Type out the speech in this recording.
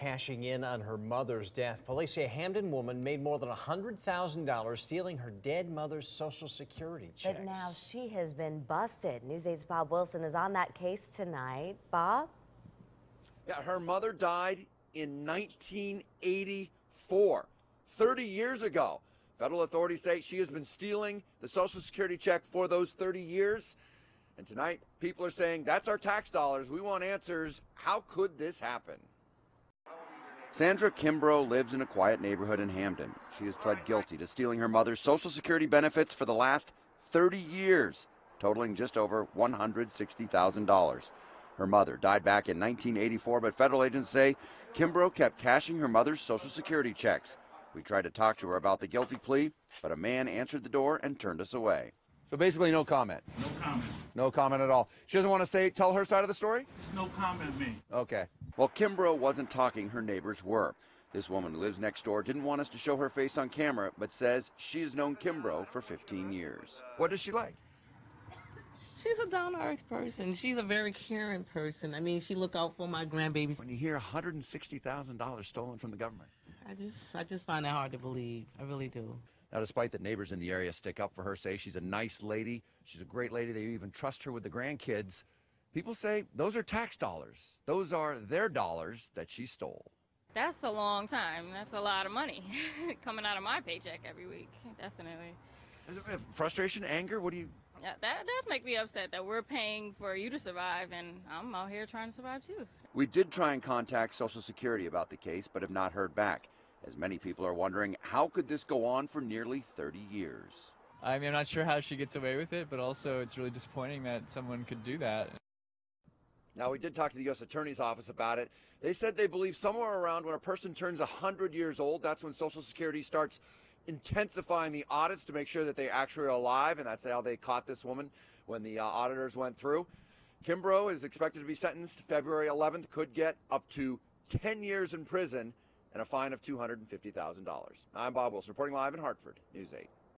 cashing in on her mother's death. Police say a Hamden woman made more than $100,000 stealing her dead mother's Social Security checks. But now she has been busted. News 8's Bob Wilson is on that case tonight. Bob? Yeah, her mother died in 1984, 30 years ago. Federal authorities say she has been stealing the Social Security check for those 30 years. And tonight, people are saying, that's our tax dollars. We want answers. How could this happen? Sandra Kimbrough lives in a quiet neighborhood in Hamden. She has pled guilty to stealing her mother's Social Security benefits for the last 30 years, totaling just over $160,000. Her mother died back in 1984, but federal agents say Kimbrough kept cashing her mother's Social Security checks. We tried to talk to her about the guilty plea, but a man answered the door and turned us away. So basically no comment? No comment. No comment at all. She doesn't want to tell her side of the story? There's no comment me. Okay. Well, Kimbrough wasn't talking, her neighbors were. This woman who lives next door didn't want us to show her face on camera, but says she has known Kimbrough for 15 years. What does she like? She's a down-to-earth person. She's a very caring person. I mean, she look out for my grandbabies. When you hear $160,000 stolen from the government. I just find that hard to believe. I really do. Now, despite the neighbors in the area stick up for her, say she's a nice lady, she's a great lady, they even trust her with the grandkids, people say those are tax dollars. Those are their dollars that she stole. That's a long time. That's a lot of money coming out of my paycheck every week, definitely. Is it frustration, anger? What do you... Yeah, that does make me upset that we're paying for you to survive, and I'm out here trying to survive too. We did try and contact Social Security about the case, but have not heard back. As many people are wondering, how could this go on for nearly 30 years? I mean, I'm not sure how she gets away with it, but also it's really disappointing that someone could do that. Now, we did talk to the U.S. Attorney's Office about it. They said they believe somewhere around when a person turns 100 years old, that's when Social Security starts intensifying the audits to make sure that they actually are alive, and that's how they caught this woman when the auditors went through. Kimbrough is expected to be sentenced February 11th, could get up to 10 years in prison and a fine of $250,000. I'm Bob Wilson, reporting live in Hartford, News 8.